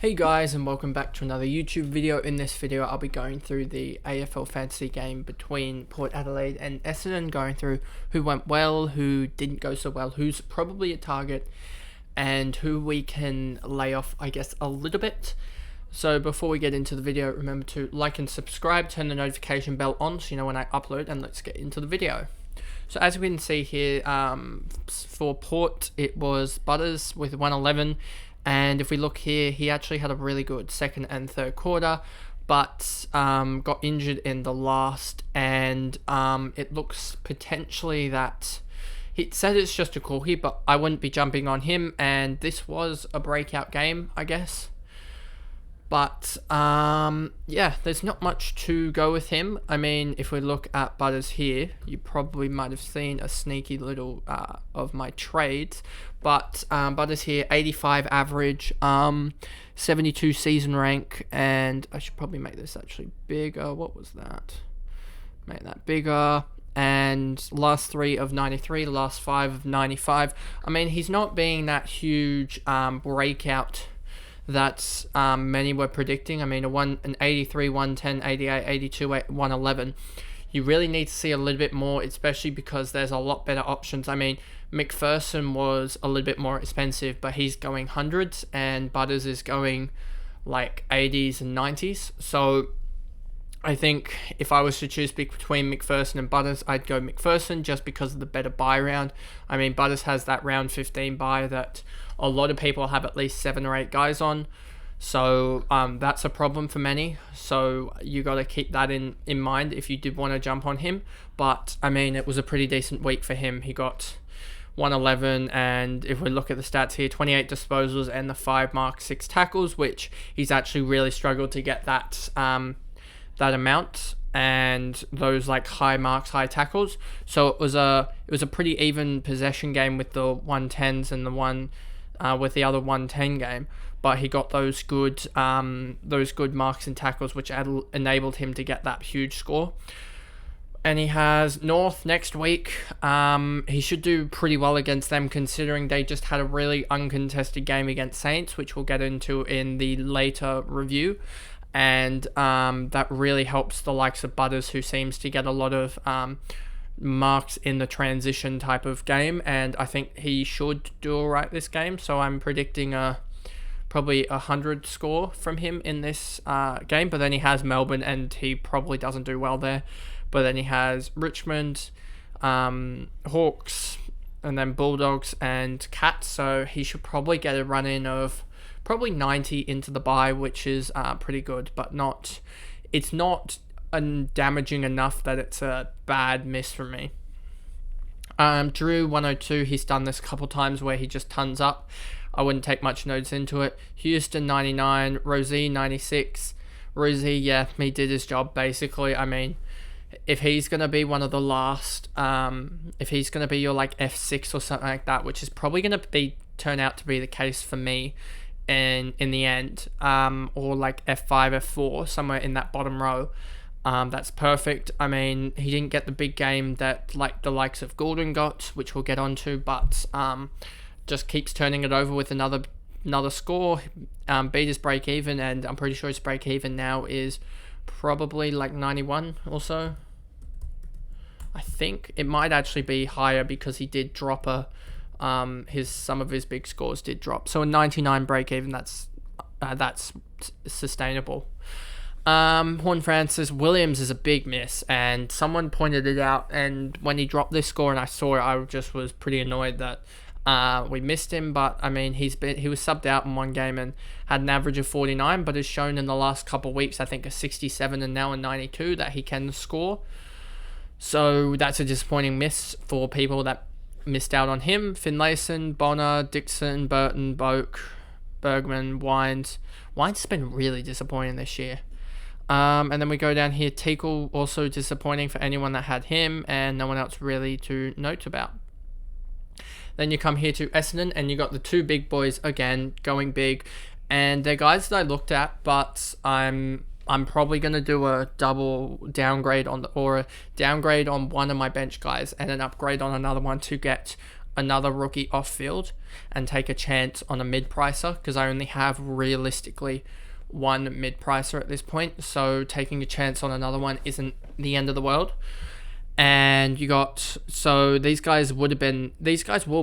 Hey guys, and welcome back to another YouTube video. In this video I'll be going through the AFL fantasy game between Port Adelaide and Essendon, going through who went well, who didn't go so well, who's probably a target, and who we can lay off, I guess, a little bit. So before we get into the video, remember to like and subscribe, turn the notification bell on so you know when I upload, and let's get into the video. So as we can see here, for Port it was Butters with 111. And if we look here, he actually had a really good second and third quarter, but got injured in the last, and it looks potentially that he said it's just a corky, but I wouldn't be jumping on him, and this was a breakout game, I guess. But yeah, there's not much to go with him. I mean, if we look at Butters here, you probably might have seen a sneaky little of my trades. But Butters here, 85 average, 72 season rank, and I should probably make this actually bigger. What was that? Make that bigger. And last 3 of 93, last 5 of 95. I mean, he's not being that huge breakout that many were predicting. I mean, an 83, 110, 88, 82, 111. You really need to see a little bit more, especially because there's a lot better options. I mean, McPherson was a little bit more expensive, but he's going hundreds, and Butters is going like 80s and 90s. So I think if I was to choose between McPherson and Butters, I'd go McPherson just because of the better buy round. I mean, Butters has that round 15 buy that a lot of people have at least 7 or 8 guys on. So that's a problem for many. So you got to keep that in mind if you did want to jump on him. But I mean, it was a pretty decent week for him. He got 111, and if we look at the stats here, 28 disposals and the 5 marks, 6 tackles, which he's actually really struggled to get that amount and those like high marks, high tackles. So it was a pretty even possession game with the 110s and the one with the other 110 game, but he got those good marks and tackles, which enabled him to get that huge score. And he has North next week. He should do pretty well against them, considering they just had a really uncontested game against Saints, which we'll get into in the later review. And that really helps the likes of Butters, who seems to get a lot of marks in the transition type of game, and I think he should do all right this game. So I'm predicting probably 100 score from him in this game. But then he has Melbourne, and he probably doesn't do well there. But then he has Richmond, Hawks, and then Bulldogs and Cats. So he should probably get a run in of probably 90 into the bye, which is pretty good, but it's not damaging enough that it's a bad miss from me. Drew 102, he's done this a couple times where he just tons up. I wouldn't take much notice into it. Houston 99, Rosie 96. Rosie, yeah, he did his job basically. I mean, if he's going to be one of the last, if he's going to be your like F6 or something like that, which is probably going to turn out to be the case for me in the end, or like F5, F4, somewhere in that bottom row, that's perfect. I mean, he didn't get the big game that like the likes of Gordon got, which we'll get onto, but just keeps turning it over with another score, beat his break even, and I'm pretty sure his break even now is probably like 91 or so. I think it might actually be higher because he did drop some of his big scores did drop. So a 99 break even, that's sustainable. Horne-Francis Williams is a big miss, and someone pointed it out, and when he dropped this score and I saw it, I just was pretty annoyed that we missed him. But I mean, he was subbed out in one game and had an average of 49, but has shown in the last couple of weeks, I think a 67 and now a 92, that he can score. So that's a disappointing miss for people that missed out on him. Finlayson, Bonner, Dixon, Burton, Boak, Bergman, Wines. Wines has been really disappointing this year. And then we go down here. Teakle, also disappointing for anyone that had him, and no one else really to note about. Then you come here to Essendon, and you got the 2 big boys again going big, and they're guys that I looked at, but I'm probably going to do a double downgrade or a downgrade on one of my bench guys and an upgrade on another one to get another rookie off field and take a chance on a mid-pricer, because I only have realistically one mid-pricer at this point, so taking a chance on another one isn't the end of the world. And you got, so these guys will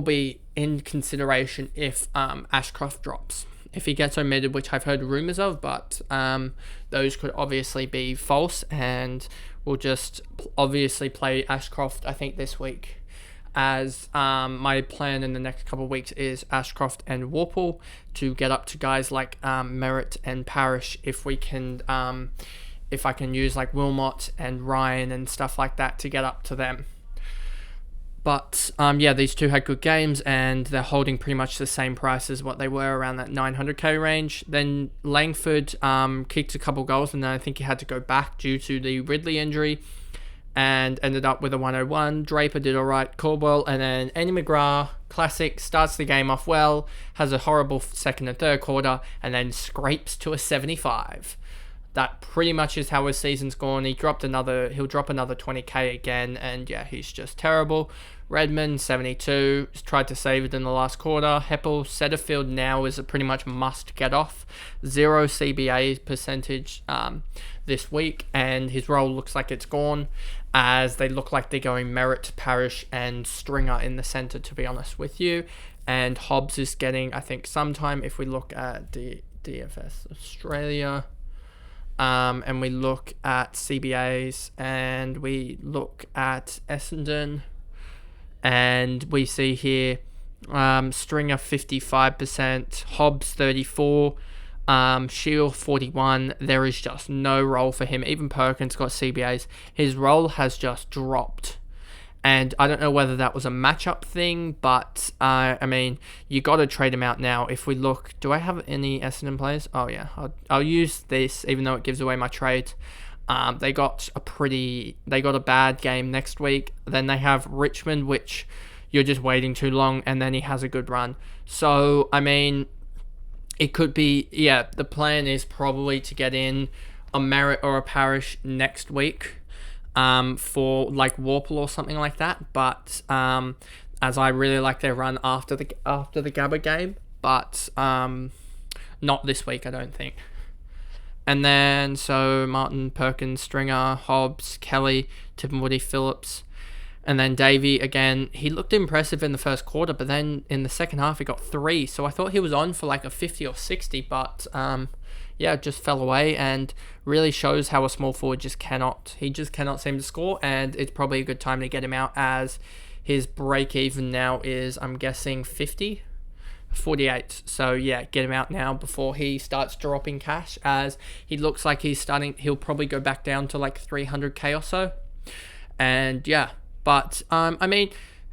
be in consideration if Ashcroft drops. If he gets omitted, which I've heard rumors of, but those could obviously be false, and we'll just obviously play Ashcroft, I think, this week. As my plan in the next couple of weeks is Ashcroft and Warple to get up to guys like Merritt and Parrish, if we can, if I can use like Wilmot and Ryan and stuff like that to get up to them. But yeah, these two had good games, and they're holding pretty much the same price as what they were, around that 900k range. Then Langford kicked a couple goals, and then I think he had to go back due to the Ridley injury, and ended up with a 101. Draper did alright, Caldwell, and then Andy McGrath, classic, starts the game off well, has a horrible second and third quarter, and then scrapes to a 75. That pretty much is how his season's gone. He'll drop another 20k again, and yeah, he's just terrible. Redmond, 72, tried to save it in the last quarter. Heppel, Setterfield now is a pretty much must get off. 0 CBA percentage this week, and his role looks like it's gone, as they look like they're going Merritt, Parrish, and Stringer in the centre, to be honest with you. And Hobbs is getting, I think, sometime, if we look at the DFS Australia, and we look at CBAs, and we look at Essendon, and we see here Stringer 55%, Hobbs 34%, Shield 41%. There is just no role for him. Even Perkins got CBAs. His role has just dropped. And I don't know whether that was a matchup thing, but I mean, you got to trade him out now. If we look, do I have any Essendon players? Oh yeah, I'll use this, even though it gives away my trade. They got a bad game next week. Then they have Richmond, which you're just waiting too long, and then he has a good run. So I mean, it could be, yeah. The plan is probably to get in a Merritt or a Parrish next week. For like Warple or something like that, but as I really like their run after the Gabba game, but not this week, I don't think. And then so Martin, Perkins, Stringer, Hobbs, Kelly, Tippenwoody, Phillips, and then Davey again. He looked impressive in the first quarter, but then in the second half he got 3. So I thought he was on for like a 50 or 60, but yeah, it just fell away, and really shows how a small forward just cannot seem to score, and it's probably a good time to get him out, as his break even now is, I'm guessing, 48. So yeah, get him out now before he starts dropping cash, as he looks like he'll probably go back down to like 300k or so. And yeah, but I mean,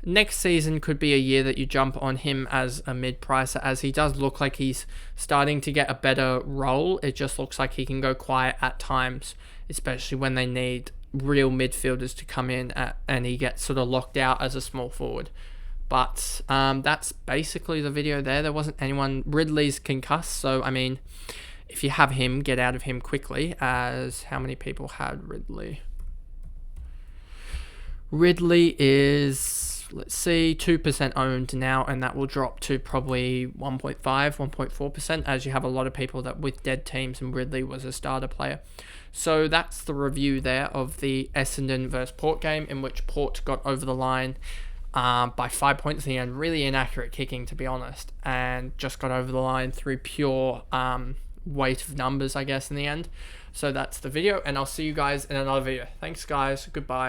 next season could be a year that you jump on him as a mid-pricer, as he does look like he's starting to get a better role. It just looks like he can go quiet at times, especially when they need real midfielders to come in and he gets sort of locked out as a small forward. But that's basically the video there. There wasn't anyone. Ridley's concussed, so I mean, if you have him, get out of him quickly, as how many people had Ridley? Ridley is, let's see, 2% owned now, and that will drop to probably 1.5, 1.4%, as you have a lot of people that with dead teams, and Ridley was a starter player. So that's the review there of the Essendon versus Port game, in which Port got over the line by 5 points in the end. Really inaccurate kicking, to be honest, and just got over the line through pure weight of numbers, I guess, in the end. So that's the video, and I'll see you guys in another video. Thanks, guys. Goodbye.